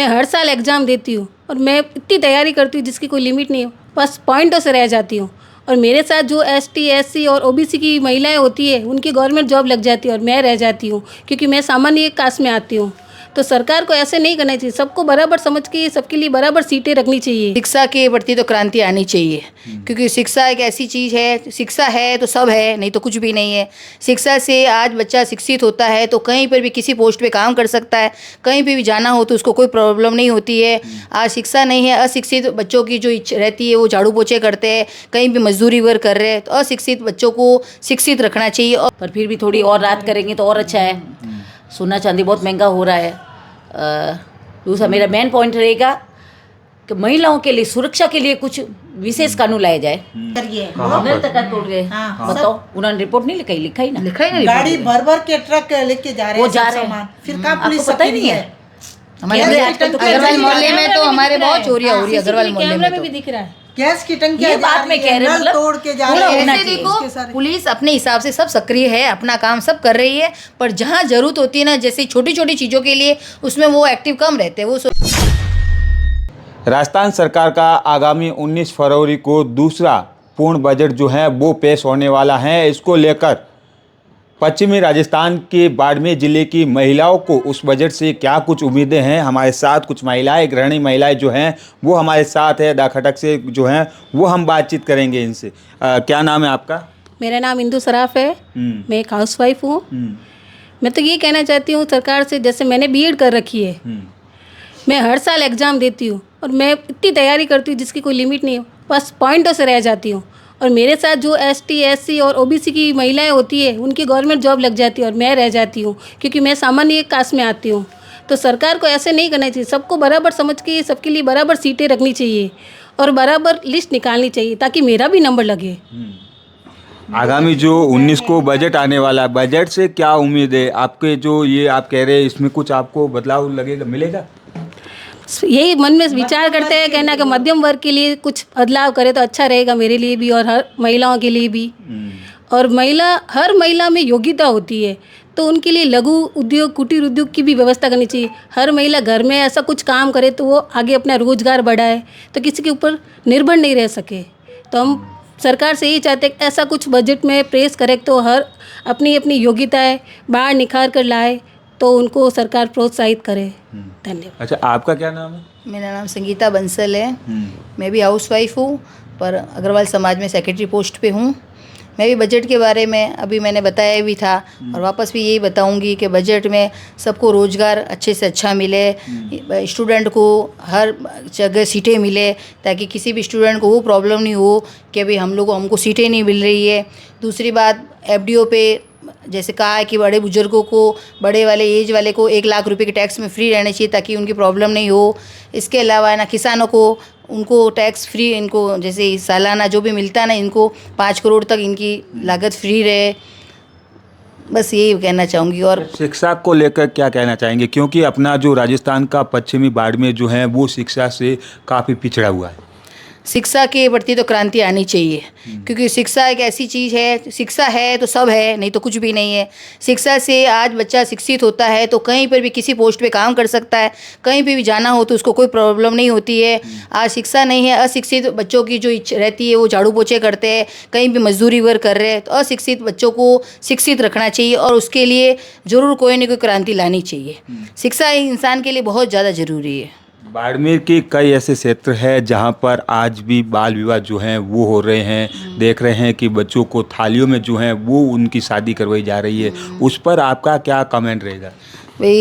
मैं हर साल एग्ज़ाम देती हूँ और मैं इतनी तैयारी करती हूँ जिसकी कोई लिमिट नहीं है, बस पॉइंटों से रह जाती हूँ। और मेरे साथ जो एसटी, एससी और ओबीसी की महिलाएं होती है उनकी गवर्नमेंट जॉब लग जाती है और मैं रह जाती हूँ क्योंकि मैं सामान्य कास्ट में आती हूँ। तो सरकार को ऐसे नहीं करना चाहिए, सबको बराबर समझ के सबके लिए बराबर सीटें रखनी चाहिए। शिक्षा के प्रति तो क्रांति आनी चाहिए, क्योंकि शिक्षा एक ऐसी चीज़ है, शिक्षा है तो सब है, नहीं तो कुछ भी नहीं है। शिक्षा से आज बच्चा शिक्षित होता है तो कहीं पर भी किसी पोस्ट पे काम कर सकता है, कहीं पे भी जाना हो तो उसको कोई प्रॉब्लम नहीं होती है। आज शिक्षा नहीं है, अशिक्षित बच्चों की जो इच्छा रहती है वो झाड़ू पोछे करते हैं, कहीं भी मजदूरी वर्क कर रहे हैं। तो अशिक्षित बच्चों को शिक्षित रखना चाहिए। पर फिर भी थोड़ी और रात करेंगे तो और अच्छा है। सोना चांदी बहुत महंगा हो रहा है। दूसरा मेरा मेन पॉइंट रहेगा कि महिलाओं के लिए सुरक्षा के लिए कुछ विशेष कानून लाया जाए। तोड़ गए, बताओ, उन्होंने रिपोर्ट नहीं लिखा ही ना, गाड़ी भर भर के ट्रक लेके जा रहे हैं, वो जा रहे हैं, फिर कहाँ आपको पुलिस पता ही नहीं है। हमारे आजकल तो अग्रवाल मोहल्ले में तो हमारे बहुत चोरियां हो रही है। अग्रवाल मोहल्ले कैमरे में में भी तो दिख रहा है। गैस की टंकी ये बात में कह रहे हैं, मतलब तोड़ के जा पूरा रहे होना हैं। चाहिए। देखो, पुलिस अपने हिसाब से सब सक्रिय है, अपना काम सब कर रही है, पर जहाँ जरूरत होती है ना, जैसे छोटी छोटी चीज़ों के लिए, उसमें वो एक्टिव कम रहते हैं। वो राजस्थान सरकार का आगामी 19 फरवरी को दूसरा पूर्ण बजट जो है वो पेश होने वाला है। इसको लेकर पश्चिमी राजस्थान के बाड़मेर जिले की महिलाओं को उस बजट से क्या कुछ उम्मीदें हैं, हमारे साथ कुछ महिलाएं, गृहिणी महिलाएं जो हैं वो हमारे साथ है दाखटक से जो हैं वो हम बातचीत करेंगे इनसे। क्या नाम है आपका? मेरा नाम इंदु सराफ है। मैं एक हाउसवाइफ हूँ। मैं तो ये कहना चाहती हूँ सरकार से, जैसे मैंने बीएड कर रखी है, मैं हर साल एग्ज़ाम देती हूँ और मैं इतनी तैयारी करती हूँ जिसकी कोई लिमिट नहीं है, बस पॉइंटों से रह जाती हूँ। और मेरे साथ जो एसटी, एससी और ओबीसी की महिलाएं होती है उनकी गवर्नमेंट जॉब लग जाती है और मैं रह जाती हूँ क्योंकि मैं सामान्य कास्ट में आती हूँ। तो सरकार को ऐसे नहीं करना चाहिए, सबको बराबर समझ के सबके लिए बराबर सीटें रखनी चाहिए और बराबर लिस्ट निकालनी चाहिए ताकि मेरा भी नंबर लगे। आगामी जो 19 को बजट आने वाला है, बजट से क्या उम्मीद है आपके? जो ये आप कह रहे हैं इसमें कुछ आपको बदलाव लगेगा, मिलेगा? यही मन में विचार करते हैं कहना कि मध्यम वर्ग के लिए कुछ बदलाव करे तो अच्छा रहेगा, मेरे लिए भी और हर महिलाओं के लिए भी। और हर महिला में योग्यता होती है तो उनके लिए लघु उद्योग, कुटीर उद्योग की भी व्यवस्था करनी चाहिए। हर महिला घर में ऐसा कुछ काम करे तो वो आगे अपना रोजगार बढ़ाए, तो किसी के ऊपर निर्भर नहीं रह सके। तो हम सरकार से यही चाहते हैं कि ऐसा कुछ बजट में पेश करे तो हर अपनी अपनी योग्यताएं बाहर निखार कर लाए, तो उनको सरकार प्रोत्साहित करे। धन्यवाद। अच्छा, आपका क्या नाम है? मेरा नाम संगीता बंसल है। मैं भी हाउसवाइफ हूँ, पर अग्रवाल समाज में सेक्रेटरी पोस्ट पे हूँ। मैं भी बजट के बारे में अभी मैंने बताया भी था और वापस भी यही बताऊंगी कि बजट में सबको रोज़गार अच्छे से अच्छा मिले, स्टूडेंट को हर जगह सीटें मिले, ताकि किसी भी स्टूडेंट को वो प्रॉब्लम नहीं हो कि भाई हमको सीटें नहीं मिल रही है। दूसरी बात, एफडीओ पे जैसे कहा है कि बड़े बुजुर्गों को, बड़े वाले एज वाले को 1 लाख रुपए के टैक्स में फ्री रहने चाहिए ताकि उनकी प्रॉब्लम नहीं हो। इसके अलावा ना किसानों को, उनको टैक्स फ्री, इनको जैसे सालाना जो भी मिलता है ना, इनको 5 करोड़ तक इनकी लागत फ्री रहे। बस यही कहना चाहूँगी। और शिक्षा को लेकर क्या कहना चाहेंगे? क्योंकि अपना जो राजस्थान का पश्चिमी बाड़मेर जो है वो शिक्षा से काफ़ी पिछड़ा हुआ है। शिक्षा के प्रति तो क्रांति आनी चाहिए, क्योंकि शिक्षा एक ऐसी चीज़ है, शिक्षा है तो सब है, नहीं तो कुछ भी नहीं है। शिक्षा से आज बच्चा शिक्षित होता है तो कहीं पर भी किसी पोस्ट पे काम कर सकता है, कहीं पे भी जाना हो तो उसको कोई प्रॉब्लम नहीं होती है। आज शिक्षा नहीं है, अशिक्षित बच्चों की जो इच्छा रहती है वो झाड़ू पोछे करते हैं, कहीं भी मजदूरी वर्क कर रहे हैं। तो अशिक्षित बच्चों को शिक्षित रखना चाहिए और उसके लिए ज़रूर कोई ना कोई क्रांति लानी चाहिए। शिक्षा इंसान के लिए बहुत ज़्यादा ज़रूरी है। बाड़मेर के कई ऐसे क्षेत्र हैं जहां पर आज भी बाल विवाह जो हैं वो हो रहे हैं। देख रहे हैं कि बच्चों को थालियों में जो है वो उनकी शादी करवाई जा रही है। उस पर आपका क्या कमेंट रहेगा? भाई,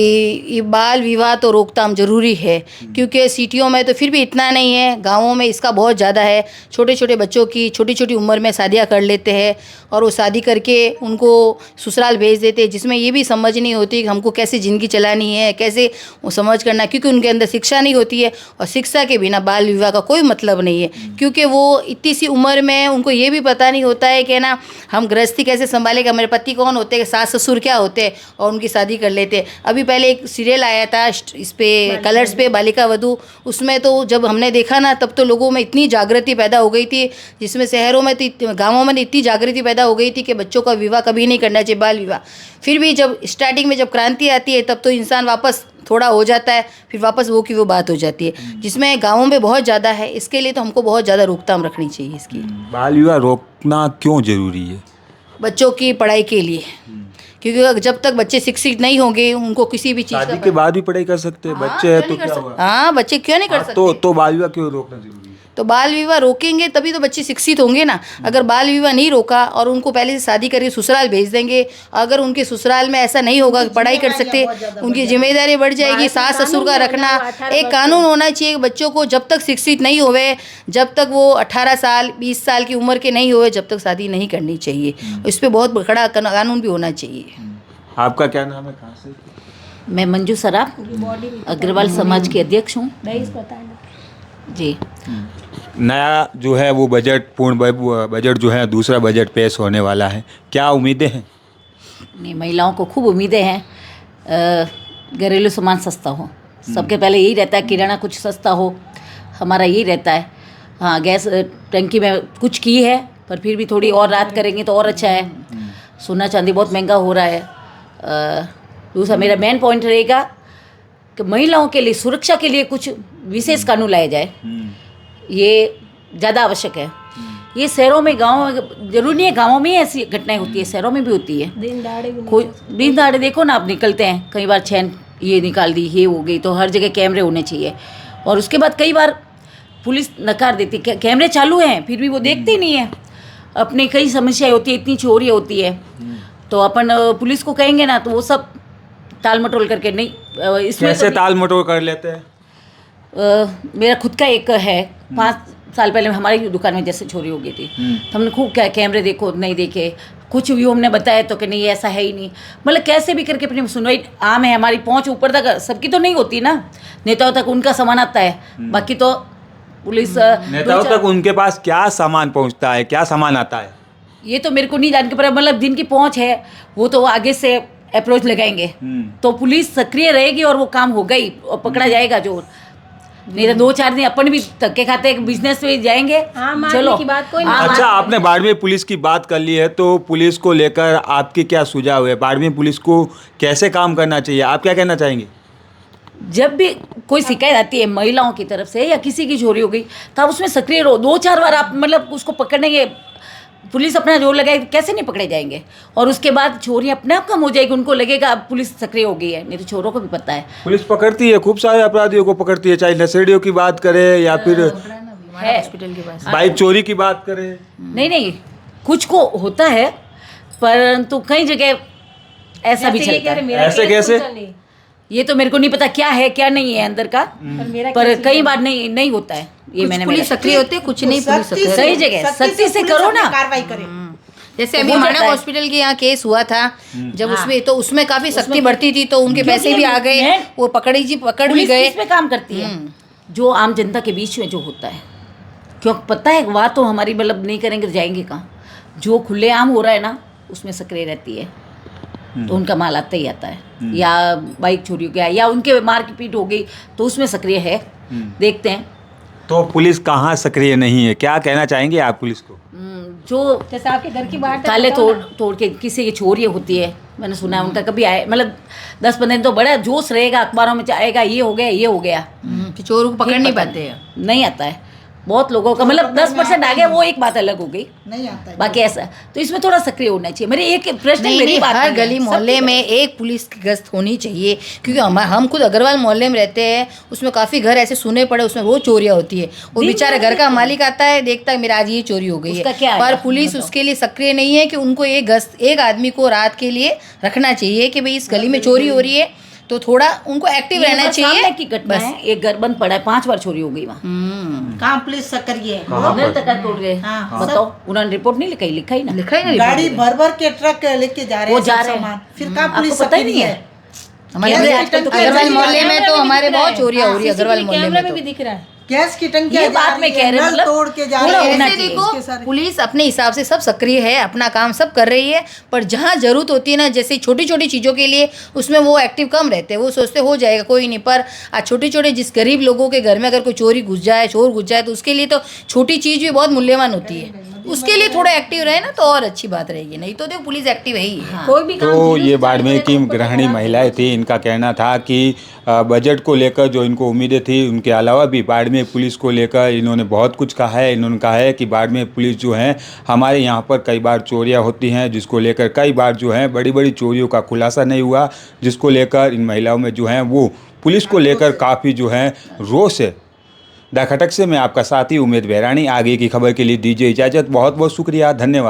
ये बाल विवाह तो रोकथाम जरूरी है, क्योंकि सिटियों में तो फिर भी इतना नहीं है, गांवों में इसका बहुत ज़्यादा है। छोटे छोटे बच्चों की छोटी छोटी उम्र में शादियां कर लेते हैं और वो शादी करके उनको ससुराल भेज देते हैं, जिसमें ये भी समझ नहीं होती कि हमको कैसे ज़िंदगी चलानी है, कैसे वो समझ करना, क्योंकि उनके अंदर शिक्षा नहीं होती है। और शिक्षा के बिना बाल विवाह का कोई मतलब नहीं है, क्योंकि वो इतनी सी उम्र में उनको ये भी पता नहीं होता है कि ना हम गृहस्थी कैसे संभालेगा, मेरे पति कौन होते हैं, सास ससुर क्या होते हैं, और उनकी शादी कर लेते हैं। अभी पहले एक सीरियल आया था इस पे कलर्स पे, बालिका वधू, उसमें तो जब हमने देखा ना तब तो लोगों में इतनी जागृति पैदा हो गई थी, जिसमें शहरों में तो गाँवों में इतनी जागृति पैदा हो गई थी कि बच्चों का विवाह कभी नहीं करना चाहिए, बाल विवाह। फिर भी जब स्टार्टिंग में जब क्रांति आती है तब तो इंसान वापस थोड़ा हो जाता है, फिर वापस वो की वो बात हो जाती है, जिसमें गाँवों में बहुत ज़्यादा है। इसके लिए तो हमको बहुत ज़्यादा रोकथाम रखनी चाहिए इसकी, बाल विवाह रोकना क्यों जरूरी है? बच्चों की पढ़ाई के लिए, क्योंकि जब तक बच्चे शिक्षित नहीं होंगे उनको किसी भी चीज़ शादी का के बाद भी पढ़ाई कर सकते हैं बच्चे हैं तो क्या हुआ? हाँ, बच्चे क्यों नहीं कर सकते? तो बाल विवाह क्यों रोकना जरूरी है? तो बाल विवाह रोकेंगे तभी तो बच्चे शिक्षित होंगे ना। अगर बाल विवाह नहीं रोका और उनको पहले से शादी करके ससुराल भेज देंगे, अगर उनके ससुराल में ऐसा नहीं होगा, पढ़ाई कर सकते, उनकी जिम्मेदारी बढ़ जाएगी, सास ससुर का रखना। एक कानून होना चाहिए बच्चों को, जब तक शिक्षित नहीं होवे, जब तक वो 18 साल 20 साल की उम्र के नहीं होवे, जब तक शादी नहीं करनी चाहिए। इस पर बहुत बड़ा कानून भी होना चाहिए। आपका क्या नाम है, कहाँ से? मैं मंजू सराफ, अग्रवाल समाज की अध्यक्ष हूँ जी। नया जो है वो बजट, पूर्ण बजट जो है, दूसरा बजट पेश होने वाला है, क्या उम्मीदें हैं? नहीं, महिलाओं को खूब उम्मीदें हैं। घरेलू सामान सस्ता हो, सबके पहले यही रहता है, किराना कुछ सस्ता हो, हमारा यही रहता है। हाँ, गैस टंकी में कुछ की है, पर फिर भी थोड़ी और राहत करेंगे तो और अच्छा है। सोना चांदी बहुत महंगा हो रहा है। दूसरा मेरा मेन पॉइंट रहेगा कि महिलाओं के लिए सुरक्षा के लिए कुछ विशेष कानून लाया जाए, ये ज़्यादा आवश्यक है। ये शहरों में, गाँव जरूरी नहीं है गाँवों में ही ऐसी घटनाएं होती है, शहरों में भी होती है। दिन दहाड़े देखो ना, आप निकलते हैं, कई बार चैन ये निकाल दी, ये हो गई, तो हर जगह कैमरे होने चाहिए। और उसके बाद कई बार पुलिस नकार देती, कैमरे चालू हैं फिर भी वो देखते ही नहीं है। अपनी कई समस्याएं होती है, इतनी चोरी होती है, तो अपन पुलिस को कहेंगे ना तो वो सब टाल मटोल करके नहीं, इसमें कैसे तो टाल मटोल कर लेते हैं? मेरा खुद का एक है, 5 साल पहले हमारी दुकान में जैसे चोरी हो गई थी, तो हमने खूब कैमरे देखो, नहीं देखे, कुछ व्यू हमने बताया तो कि नहीं ऐसा है ही नहीं। मतलब कैसे भी करके अपनी सुनवाई आम है, हमारी पहुंच ऊपर तक सबकी तो नहीं होती ना, नेताओं तक उनका सामान आता है, बाकी तो पुलिस नेताओं तक उनके पास क्या सामान पहुंचता है, क्या सामान आता है, ये तो मेरे को नहीं जान के, पर मतलब जिनकी पहुंच है वो तो आगे से अप्रोच लगाएंगे, तो पुलिस सक्रिय रहेगी और वो काम होगा ही, और पकड़ा जाएगा जो। नहीं तो 2-4 दिन अपन भी धक्के खाते बिजनेस में जाएंगे। चलो की बात कोई अच्छा, आपने बाड़मेर पुलिस की बात कर ली है, तो पुलिस को लेकर आपके क्या सुझाव है? बाड़मेर पुलिस को कैसे काम करना चाहिए, आप क्या कहना चाहेंगे? जब भी कोई शिकायत आती है महिलाओं की तरफ से या किसी की चोरी हो गई, तो आप उसमें सक्रिय रहो। 2-4 बार आप मतलब उसको पकड़ने के पुलिस अपना जोर लगाए, कैसे नहीं पकड़े जाएंगे? और उसके बाद चोरी अपने आप कम हो जाएगी, उनको लगेगा अब पुलिस सक्रिय हो गई है। नहीं तो चोरों को भी पता है, पुलिस पकड़ती है, खूब सारे अपराधियों को पकड़ती है, चाहे नशेड़ियों की बात करें या फिर हॉस्पिटल के पास बाइक चोरी की बात करें। नहीं, कुछ को होता है, परंतु कई जगह ऐसा भी चलता है। ऐसे कैसे? ये तो मेरे को नहीं पता क्या है क्या नहीं है अंदर का, पर कई बार नहीं होता है। ये मैंने पुलिस सक्रिय होते हैं, कुछ नहीं पुलिस सक्रिय। सही जगह सख्ती से करो ना, कार्रवाई करें। जैसे अभी मानक हॉस्पिटल के यहाँ केस हुआ था, जब उसमें तो उसमें काफी सख्ती बढ़ती थी, तो उनके पैसे भी आ गए, वो पकड़ भी गए। इसमें काम करती है जो आम जनता के बीच में जो होता है, क्यों पता है वहाँ तो हमारी मतलब नहीं करेंगे तो जाएंगे कहाँ। जो खुले आम हो रहा है ना उसमें सक्रिय रहती है, तो उनका माल आता ही आता है। या बाइक चोरी हो गया या उनके मारपीट हो गई तो उसमें सक्रिय है, देखते हैं। तो पुलिस कहाँ सक्रिय नहीं है, क्या कहना चाहेंगे आप पुलिस को? जो जैसे आपके घर की बाहर ताले तोड़ के किसी की चोरी होती है, मैंने सुना है उनका कभी आए, मतलब 10-15 दिन तो बड़ा जोश रहेगा, अखबारों में आएगा ये हो गया, चोरों को पकड़ नहीं पाते हैं, नहीं आता है। बहुत लोगों का मतलब 10% आ गया, वो एक बात अलग हो गई, नहीं आता है। बाकी ऐसा तो इसमें थोड़ा सक्रिय होना चाहिए। मेरी एक प्रश्न, मेरी बात हर गली मोहल्ले में एक पुलिस की गश्त होनी चाहिए, क्योंकि हम खुद अग्रवाल मोहल्ले में रहते हैं, उसमें काफ़ी घर ऐसे सुने पड़े, उसमें रोज चोरियाँ होती है। वो बेचारा घर का मालिक आता है, देखता है मेरा आज ये चोरी हो गई है, पर पुलिस उसके लिए सक्रिय नहीं है कि उनको एक आदमी को रात के लिए रखना चाहिए कि भाई इस गली में चोरी हो रही है, तो थोड़ा उनको एक्टिव रहना चाहिए। की घटना है, एक घर बंद पड़ा है, 5 बार चोरी हो गई वहाँ, कहाँ पुलिस सक्रिय है? घर तक तोड़ गए। बताओ, उन्होंने रिपोर्ट नहीं लिखाई ना, गाड़ी भर के ट्रक लेके जा रहे वो हैं जा रहे सामान, हैं, फिर कहाँ पुलिस पता ही नहीं है। हमारे अग्रवाल मोहल्ले में तो हमारे बहुत चोरियाँ हो रही है। अग्रवाल मोहल्ले में भी दिख रहा है, गैस की टंकियां ये जा बात रही मैं है, कह रही हूँ, नल मतलब तोड़ के जा पूरा रहे हैं। होना ऐसे चाहिए। देखो इसके सारे- पुलिस अपने हिसाब से सब सक्रिय है, अपना काम सब कर रही है, पर जहाँ जरूरत होती है ना, जैसे छोटी छोटी चीज़ों के लिए उसमें वो एक्टिव कम रहते हैं, वो सोचते हो जाएगा कोई नहीं। पर आज छोटे छोटे जिस गरीब लोगों के घर में अगर कोई चोरी घुस जाए, चोर घुस जाए, तो उसके लिए तो छोटी चीज़ भी बहुत मूल्यवान होती है। उसके लिए थोड़ा एक्टिव रहे ना तो और अच्छी बात रहेगी, नहीं तो देखो पुलिस एक्टिव है ही है। कोई भी काम तो जुलूस ये चालू बाड़मेर करे तो की हमको गृहिणी टकरा महिलाएं थी, इनका कहना था कि बजट को लेकर जो इनको उम्मीदें थी, उनके अलावा भी बाड़मेर पुलिस को लेकर इन्होंने बहुत कुछ कहा है। इन्होंने कहा है कि बाड़मेर पुलिस जो है हमारे यहाँ पर कई बार चोरियाँ होती हैं, जिसको लेकर कई बार जो है बड़ी बड़ी चोरियों का खुलासा नहीं हुआ, जिसको लेकर इन महिलाओं में जो है वो पुलिस को लेकर काफ़ी जो है रोष है। द खटक से मैं आपका साथी उमेद बहरानी। आगे की खबर के लिए दीजिए इजाज़त। बहुत बहुत शुक्रिया, धन्यवाद।